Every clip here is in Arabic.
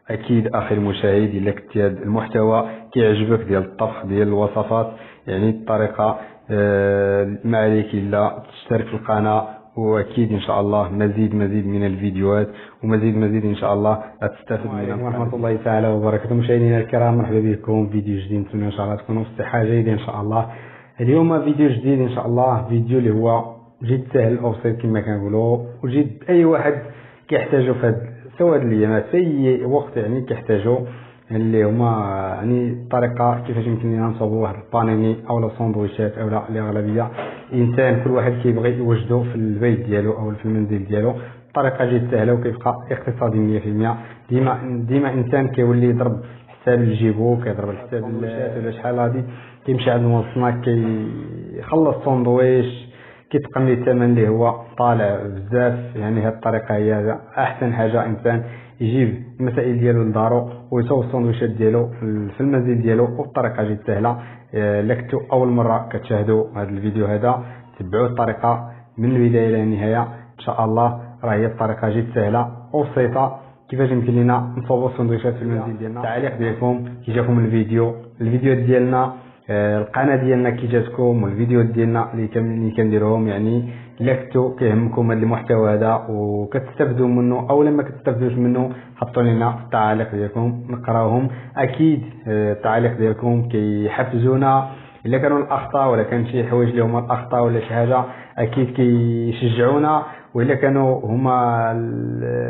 اكيد اخي المشاهد الا كنتي هذا المحتوى كيعجبك ديال الطبخ ديال الوصفات، يعني الطريقه، ما عليك الا تشترك في القناه، واكيد ان شاء الله مزيد من الفيديوهات ومزيد ان شاء الله تستفد منها. ورحمه الله تعالى وبركاته. مشاهدينا الكرام، مرحبا بكم فيديو جديد، نتمنى ان شاء الله تكونوا في صحه جيده ان شاء الله. اليوم فيديو جديد ان شاء الله، فيديو اللي هو جد سهل او بسيط كما كنقولوا، وجد اي واحد كيحتاجو في سواء الايامات في اي وقت، يعني كيحتاجو اللي هما يعني الطريقه كيفاش يمكن لنا نصاوبوا واحد البانيني او لا ساندويشات او لا الاغلبيه انسان كل واحد كيبغي يوجدو في البيت ديالو او في المنزل ديالو بطريقه جد سهله وكيبقى اقتصادي 100%. ديما انسان كيولي يضرب حساب لجيبو، كيضرب الحساب ولا شحال غادي، كيمشي عند المصنع كيخلص ساندويش كيتقن لي الثمن اللي هو طالع بزاف. يعني هذه الطريقه هي احسن حاجه، انسان يجيب المسائل ديالو لدارو ويصوب الساندويشات ديالو في المنزل ديالو وبطريقه جد سهله. الا كنتو اول مره كتشاهدوا هذا الفيديو هذا، تبعوا الطريقه من البدايه الى النهايه ان شاء الله، راه هي الطريقه جد سهله وبسيطه كيفاش يمكن لنا نصوبوا الساندويشات في المنزل ديالنا. التعليق ديالكم كي جاكم الفيديو ديالنا، القناه ديالنا كي جاتكم، والفيديو ديالنا اللي كنديرهم، يعني الا كنتو كيهمكم هذا المحتوى هذا وكتستافدوا منه او لما كتستافدوش منه، حطوا لنا في التعاليق ديالكم نقراوهم. اكيد التعاليق ديالكم كيحفزونا، الا كانوا الاخطاء ولا كان شي حوايج اللي هما الاخطاء ولا شي حاجه اكيد كيشجعونا، والا كانوا هما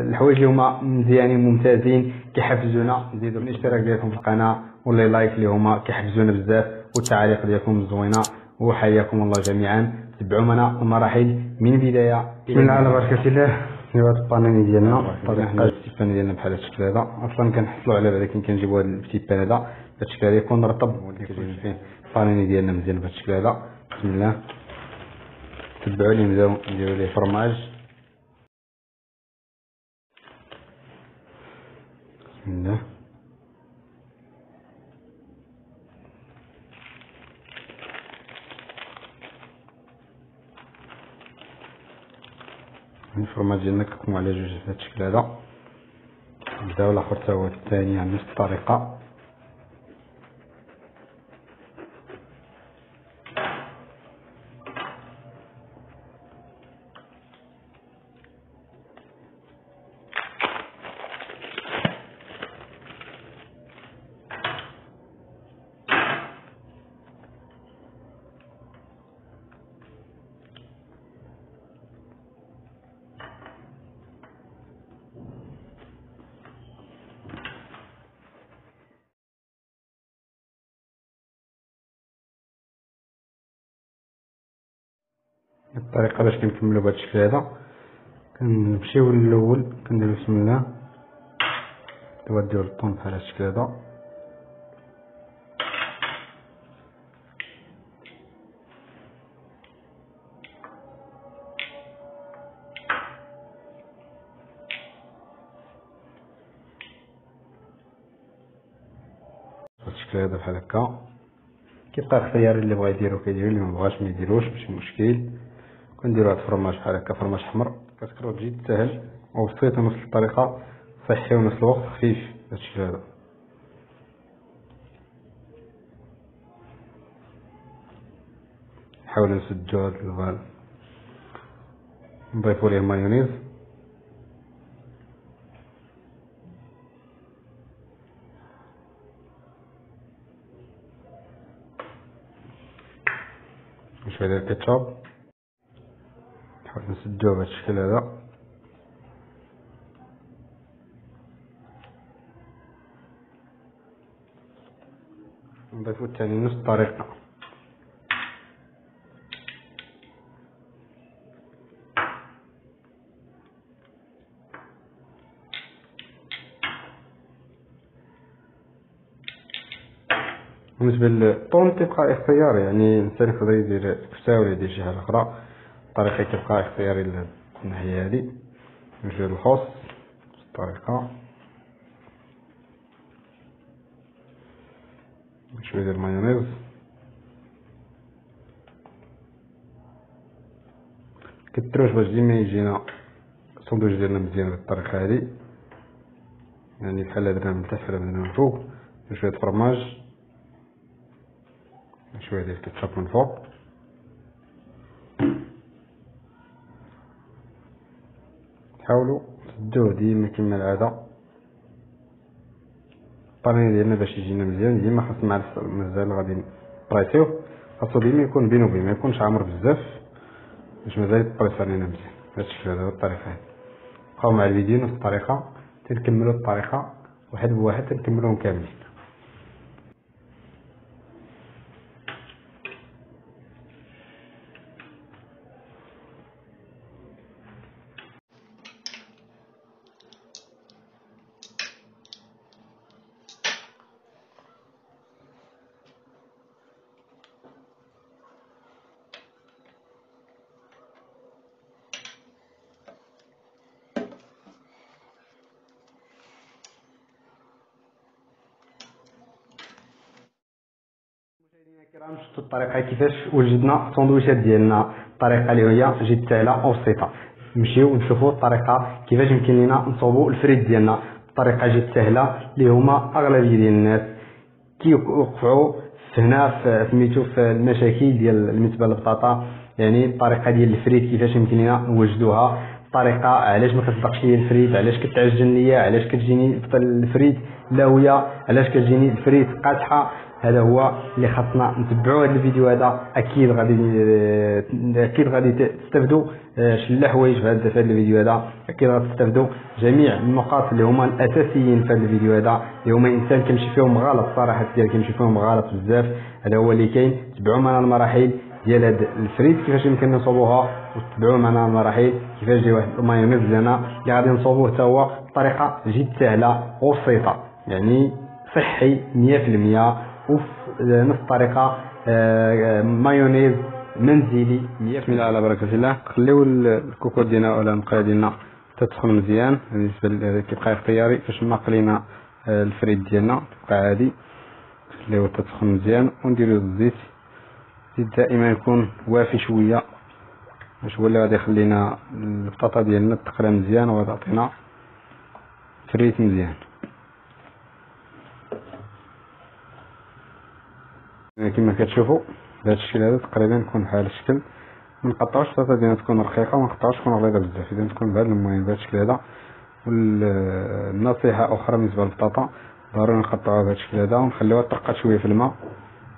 الحوايج اللي هما مزيانين ممتازين كيحفزونا نزيدوا الاشتراك ديالكم في القناه ولا لايك اللي هما كيحفزونا بزاف، والتعاليق ديالكم زوينه. وحياكم الله جميعا، تبعوا معنا المراحل من بدايه. بسم الله على بركه الله. هذا البانيني ديالنا، الطريقه البانيني ديالنا بحال هذا الشكل هذا، اصلا كنحصلوا عليه ولكن كنجيبوا هذا البان هذا بهذا الشكل هذا يكون رطب، كيجي فيه البانيني ديالنا مزيان بهذا الشكل هذا. بسم الله، تبعوا لي نبداو نديروا ليه فرماج. بسم الله، الفرماج ديالنا كنقسمو على جوج بهذا الشكل هذا. نبداو الاخر تا هو الثاني على نفس الطريقه. الطريقه باش كنكملوا بهذا الشكل هذا، كنمشيو للاول كنديروا بسم الله، نديروا الطون بحال هذا الشكل هذا. بهذا الشكل هذا بحال هكا. كيبقى اختياري، اللي بغا يديرو كيديرو، اللي ما بغاش ما يديروش ماشي مشكل. كنديرو هاد الفرماج بحال هكا، فرماج حمر كتكرر جد سهل وبسيط ونفس الطريقه، صحي ونفس الوقت خفيف بهذا الشكل هذا. نحاولو نسدو هاد الفال، نضيفو ليه مايونيز. شويه ديال الكاتشاب، نحاول نسدوه بهذا الشكل هذا. نضيفو الثاني نفس الطريقه. بالنسبه للطون تبقى اختياري، يعني الانسان يقدر يدير كفته ولا يدير شي حاجه اخرى، الطريقه كتبقى اختياري للناحيه هذه. نجيب الخس بنفس الطريقه، شويه ديال المايونيز، كتروش باش ديما يجينا الساندويش ديالنا مزيان بالطريقه هذه. يعني بحال درنا من تحت ولا درنا من فوق، شويه فرماج، شويه ديال الكاتشاب من فوق. حاولوا تدوه ديما كما العاده. الطريقه ديالنا باش يجينا مزيان ديما خاصنا مع مازال غادي نبريسيوه، خاصو ديما يكون بين وبين، ما يكونش عامر بزاف باش مازال يبريس علينا مزيان. بهذا الشكل هذا الطريقه هذه. بقاو مع الفيديو نفس الطريقه تنكملوا الطريقه واحد بواحد تنكملوهم كاملين. الكرام شفتوا الطريقه كيفاش وجدنا السندويشات ديالنا، الطريقه اللي هي جد سهله وبسيطه. نمشيو ونشوفوا الطريقه كيفاش يمكن لنا نصوبوا الفريت ديالنا بطريقه جد سهله اللي هما اغلبيه ديال الناس كيوقعوا هنا في سميتو في المشاكل ديال بالنسبه للبطاطا. يعني الطريقه ديال الفريت كيفاش يمكن لنا نوجدوها، الطريقه علاش ما كتصدقش ليا الفريت، علاش كتعجن ليا، علاش كتجيني الفريت لاويه، علاش كتجيني الفريت قاطحه. هذا هو اللي خاصنا نتبعوا. هذا الفيديو هذا اكيد غادي تستافدوا شلا حوايج في هذا الفيديو هذا. اكيد غادي تستافدوا جميع النقاط اللي هما الاساسيين في هذا الفيديو هذا، اللي هما الانسان كيمشي فيهم غلط صراحه ديال كيمشي فيهم غلط بزاف. هذا هو اللي كاين. تبعوا معنا المراحل ديال هذا الفريت كيفاش يمكن نصوبوها، وتبعوا معنا المراحل كيفاش جاي واحد المايونيز ديالنا اللي غادي نصوبوه حتى هو بطريقه جد سهله وبسيطه، يعني صحي 100%. وفي نفس الطريقه مايونيز منزلي 100%. بسم الله على بركه الله. خليو الكوكو ديالنا ولا المقله ديالنا تسخن مزيان. بالنسبه كيبقى اختياري فاش ما قلينا الفريت ديالنا تبقى عادي. خليوه تسخن مزيان ونديرو الزيت. الزيت دائما يكون وافي شويه باش هو اللي غادي يخلينا البطاطا ديالنا تقرا مزيان وغادي تعطينا فريت مزيان. كما كتشوفوا بهذا الشكل هذا تقريبا يكون بحال الشكل. ما نقطعوش البطاطا ديالنا تكون رقيقه وما نقطعوش تكون غليظه بزاف، اذا تكون بهذا المهم بهذا الشكل هذا. والنصيحه اخرى بالنسبه للبطاطا ضروري نقطعوها بهذا الشكل هذا ونخليوها ترقد شويه في الماء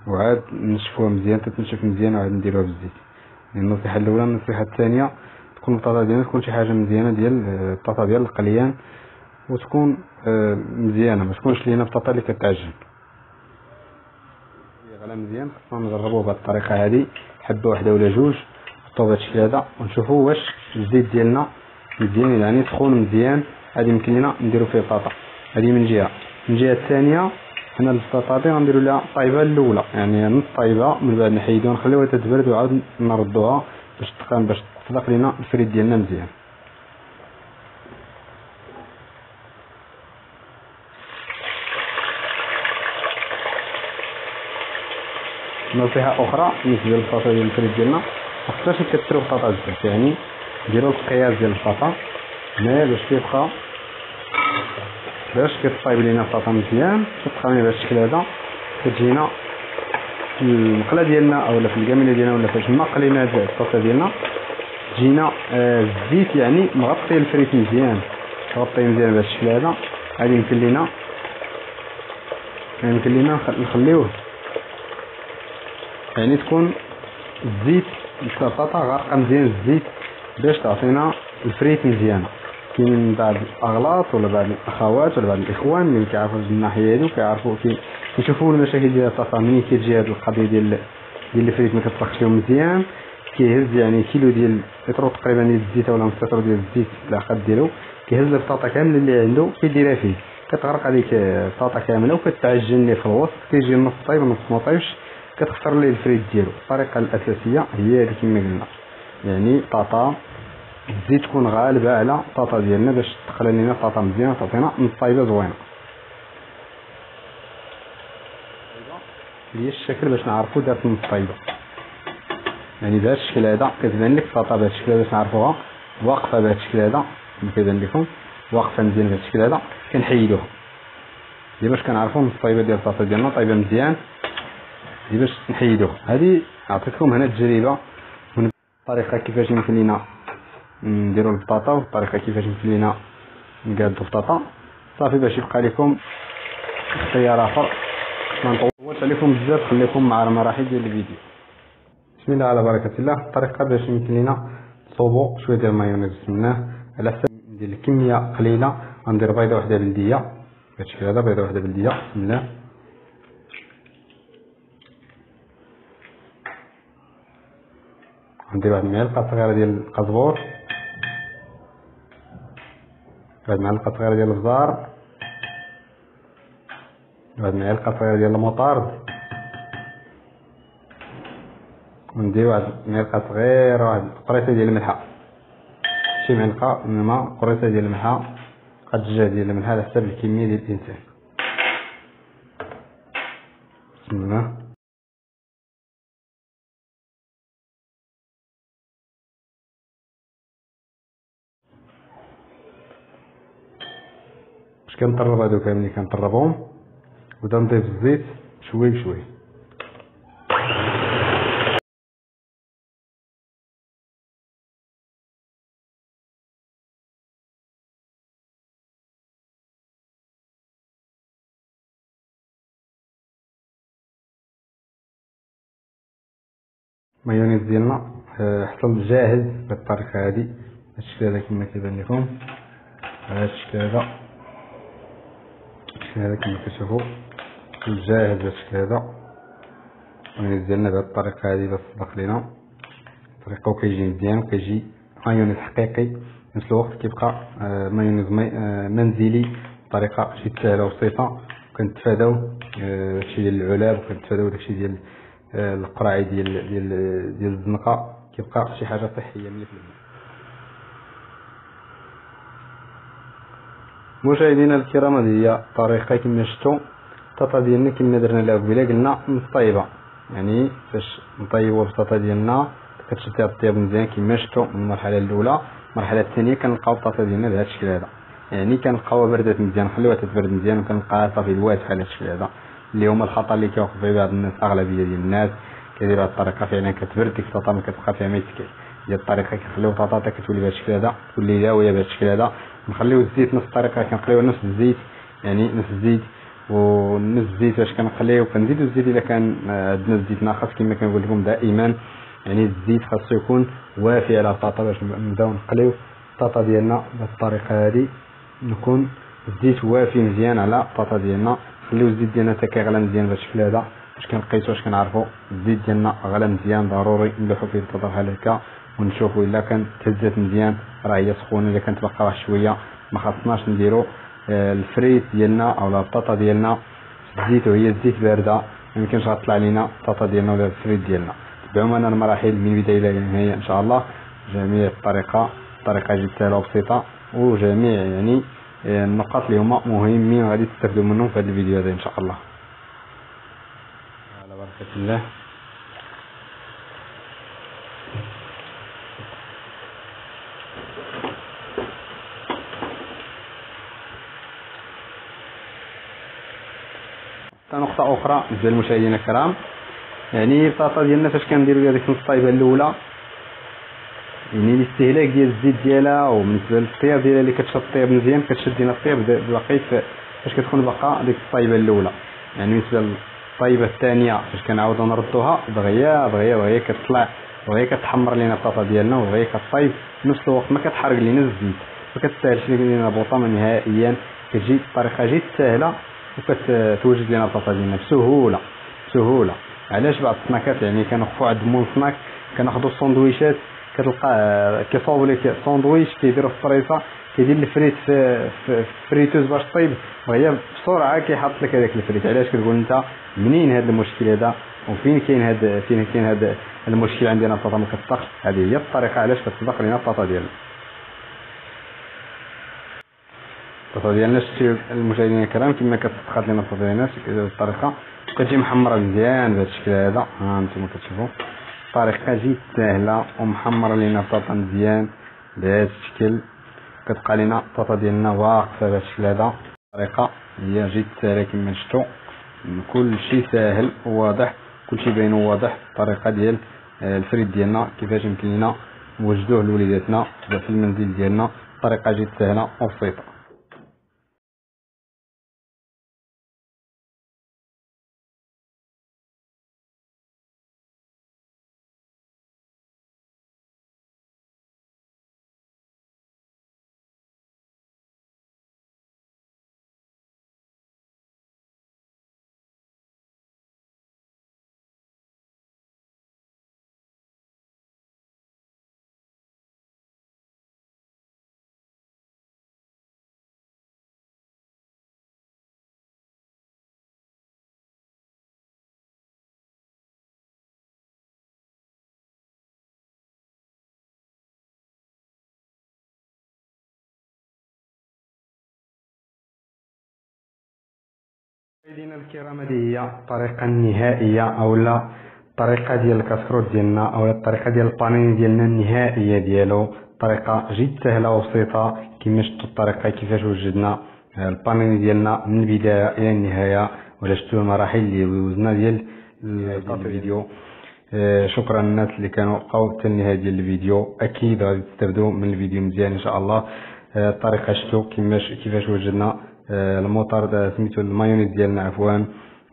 وعاد نشفوها مزيان تتنشف مزيان وعاد نديروها بالزيت. يعني النصيحه الاولى. النصيحه الثانيه تكون البطاطا ديالنا تكون شي حاجه مزيانه ديال البطاطا ديال القليان وتكون مزيانه، ما تكونش لينا بطاطا اللي كتعجن. غلا مزيان خصنا نجربوه بهذه الطريقه هذه حبه واحده ولا جوج، نحطوه بهذا الشكل هذا ونشوفوا واش الزيت ديالنا مزيان يعني سخون مزيان. هذه يمكن لنا نديرو فيه بطاطا. هذه من جهه. من جهه الثانيه حنا البطاطا دي غنديرو لها الطايبه الاولى، يعني نص طايبه من بعد نحيدوها نخليوها تتبرد وعاود نردوها باش تطلق لنا الفريت ديالنا مزيان. نصيحه اخرى بالنسبه للبطاطا ديال الفريت ديالنا ما خصناش نكثروا البطاطا بزاف، يعني نديروا القياس ديال البطاطا مي باش كطايب لينا البطاطا مزيان كتبقى لنا بهذا الشكل هذا. كتجينا في المقله ديالنا اولا في الكاميله ديالنا ولا فاش ما قلينا البطاطا ديالنا تجينا الزيت يعني مغطي الفريت مزيان، مغطي مزيان بهذا الشكل هذا. هذه يمكن لينا نخليوه يعني تكون الزيت البطاطا غارقه مزيان الزيت باش تعطينا الفريت مزيانه. كاين بعض الاغلاط ولا بعض الاخوات ولا بعض الاخوان اللي كيعرفوا الناحيه هذه وكيعرفوا كيشوفوا المشاكل ديال البطاطا منين كتجي هذه القضيه ديال الفريت ما كتطلقش فيهم مزيان. كيهز يعني كيلو ديال لتر تقريبا ديال الزيت ولا نص لتر ديال الزيت العقد ديالو، كيهز البطاطا كامله اللي عنده كيديرها فيه، كتغرق هذيك البطاطا كامله وكتعجن ليه في الوسط، كيجي النص طايب والنص ما طايبش، كتخسر ليه الفريت ديالو. الطريقه الاساسيه هي هذه كما قلنا، يعني البطاطا الزيت تكون غالبه على البطاطا ديالنا باش تخلي لنا البطاطا مزيانه تعطينا طايبه زوينه. هي الشكل باش نعرفوا دارت نص طايبه، يعني بهذا الشكل هذا كتبان لك البطاطا بهذا الشكل هذا باش نعرفوها واقفه بهذا الشكل هذا كما كيبان لكم واقفه مزيان بهذا الشكل هذا. كنحيدوها دي باش كنعرفوا الصايبه ديال البطاطا ديالنا طايبه مزيان، دي باش نحيدوه. هذه عطيتكم هنا التجربه الطريقه كيفاش يمكن لينا نديروا البطاطا، والطريقه كيفاش يمكن لينا نقادوا البطاطا. صافي باش يبقى لكم اختيار اخر. ما نطولش عليكم بزاف، خليكم مع المراحل ديال الفيديو. بسم الله على بركه الله. الطريقه باش يمكن لينا نصوبوا شويه ديال المايونيز، بسمناه على حسب ندير الكميه قليله. غندير بيضه واحده بلديه بهذا الشكل هذا، بيضه واحده بلديه. بسم الله. غندير واحد المعلقه صغيره ديال القزبور، واحد المعلقه صغيره ديال البزار، واحد المعلقه صغيره ديال المطارد، وندير واحد المعلقه صغيره واحد قريصه ديال الملحه، شي معلقه من الماء، قريصه ديال الملحه، قدجه ديال الملحه على حسب الكميه ديال الانسان. بسم الله. باش كنطرب هادو كاملين كنطربهم، ودا نضيف الزيت شوي بشوي. مايونيز ديالنا حصل جاهز بالطريقه هذه، بهذا الشكل هذا كما كيبان لكم، بهذا الشكل هذا، الشكل هذا كما كتشوفوا حصل جاهز بهذا الشكل هذا. المايونيز ديالنا بهذه الطريقه هذه باش صدق لينا الطريقه، وكيجي مزيان وكيجي مايونيز حقيقي في نفس الوقت. كيبقى مايونيز منزلي بطريقه جد سهله وبسيطه، وكنتفاداو داكشي ديال العلاب، وكنتفاداو داكشي ديال القراعي ديال الزنقه. كيبقى شي حاجه صحيه 100%. مشاهدينا الكرام، هذه هي الطريقه كما شفتوا. البطاطا ديالنا كما درنا لها قبيله قلنا مطيبه، يعني فاش نطيبوا البطاطا ديالنا كتشد الطياب مزيان كما شفتوا من المرحله الاولى. المرحله الثانيه كنلقاو البطاطا ديالنا بهذا الشكل هذا، يعني كنلقاوها بردات مزيان، نخليوها تتبرد مزيان، وكنلقاها صافي الواجهه بحال هذا الشكل هذا، اللي هما الخطا اللي كيوقف فيه بعض الناس. اغلبيه ديال الناس كيديروا هذه الطريقه، فعلا كتبرد ديك البطاطا، ما كتبقى فيها ما يتكل. ديال الطريقه كنخليو البطاطا كتولي بهذا الشكل هذا، تولي داويه بهذا الشكل هذا. نخليو الزيت نفس الطريقه، كنخليو نفس الزيت، يعني نفس الزيت ونفس الزيت باش كنخليو. كنزيدو الزيت الا كان عندنا الزيت ناقص، كما كنقول لكم دائما، يعني الزيت خاصو يكون وافي على البطاطا باش نبداو نقليو البطاطا ديالنا بهذه الطريقه هذه. نكون الزيت وافي مزيان على البطاطا ديالنا. خليو الزيت ديالنا حتى كيغلى مزيان بهذا الشكل هذا، باش كنقيسو باش كنعرفو الزيت ديالنا غلى مزيان. ضروري نلوحو فيه البطاطا بحال هكا ونشوفو الا كانت تهزات مزيان راه هي سخونه، الا كانت باقا واحد شويه ما خاصناش نديرو الفريت ديالنا او البطاطا ديالنا الزيت وهي الزيت بارده، ما يمكنش غطلع لينا البطاطا ديالنا ولا الفريت ديالنا. تبعوا معنا المراحل من البدايه الى النهايه ان شاء الله. جميع الطريقه جد سهله وبسيطه، وجميع يعني النقاط اللي هما مهمين وغادي تستافدوا منهم في هذا الفيديو هذا ان شاء الله. على بركه الله. نقطة أخرى ديال المشاهدين الكرام، يعني البطاطا ديالنا فاش كنديرو هذيك الطايبة الأولى، يعني الاستهلاك ديال الزيت ديالها، وبالنسبة للطياب ديالها اللي كتشد الطياب مزيان كتشد لينا الطياب بقيت فاش كتكون باقا ديك الطايبة الأولى. يعني بالنسبة للطايبة الثانية فاش كنعاودو نردوها دغيا كتطلع دغيا كتحمر لينا البطاطا ديالنا، ودغيا كطيب في نفس الوقت ما كتحرق لينا الزيت، ما كتستاهلش لينا بوطامة نهائيا. كتجي بطريقة جد سهلة وكتوجد لنا البطاطا ديالنا بسهوله. علاش بعض السناكات يعني كنوقفوا عند مول سناك كناخذوا الساندويشات، كتلقى كيصاوبوا لك الساندويش كيديروا في الفريصه، كيدير الفريت في فريتوز باش طيب، وهي بسرعه كيحط لك هذاك الفريت. علاش كتقول انت منين هذا المشكل هذا، وفين كاين هذا المشكل عندنا البطاطا ما كتصدقش؟ هذه هي الطريقه علاش كتصدق لنا البطاطا ديالنا. البطاطا ديالنا شتي المشاهدين الكرام كما كتخاد لنا البطاطا ديالنا بهذه الطريقه، كتجي محمره مزيان بهذا الشكل هذا. ها انتم كتشوفوا طريقه جد سهله ومحمره لنا البطاطا مزيان بهذا الشكل. كتبقى لنا البطاطا ديالنا واقفه بهذا الشكل هذا، طريقه هي جد سهله كما شفتوا، كل شيء ساهل وواضح، كل شيء باين وواضح. الطريقه ديال الفريت ديالنا كيفاش يمكن لنا نوجدوه لوليداتنا في المنزل ديالنا، طريقه جد سهله وبسيطه. مشاهدينا الكرام، هذه هي الطريقه النهائيه او لا الطريقه ديال الكسكروت ديالنا او الطريقه ديال البانيني ديالنا النهائيه ديالو. طريقه جد سهله وبسيطه كما شفتوا الطريقه كيفاش وجدنا البانيني ديالنا من البدايه الى النهايه، ولا شفتوا المراحل اللي وزنا ديال الفيديو. شكرا للناس اللي كانوا بقاو حتى النهايه ديال الفيديو، اكيد غادي تستافدوا من الفيديو مزيان ان شاء الله. الطريقه شفتوا كيفاش وجدنا الموطار سميتو المايونيز ديالنا عفوا،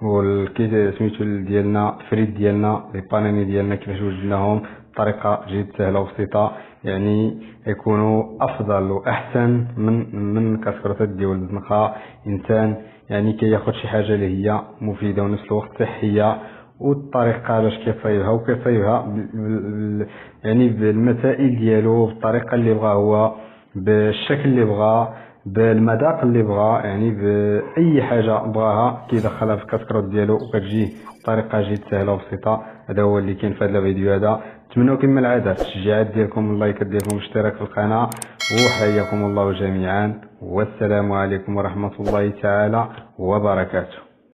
والكيس سميتو ديالنا فريت ديالنا لي بانيني ديالنا كيفاش وجدناهم. طريقه جد سهله وبسيطه، يعني يكونوا افضل واحسن من كسكروتات ديال الزنقه. انسان يعني كياخذ شي حاجه اللي هي مفيده ونفس الوقت صحيه، والطريقه باش كيصايبها يعني بالمسائل ديالو، بالطريقه اللي بغا هو، بالشكل اللي بغا، بالمذاق اللي بغا، يعني باي حاجه بغاها كيدخلها في الكاسكروت ديالو وكتجيه بطريقه جد سهله وبسيطه. هذا هو اللي كاين في هذا الفيديو هذا. نتمنوا كما العاده التشجيعات ديالكم، اللايكات ديالكم، الاشتراك في القناه، وحياكم الله جميعا، والسلام عليكم ورحمه الله تعالى وبركاته.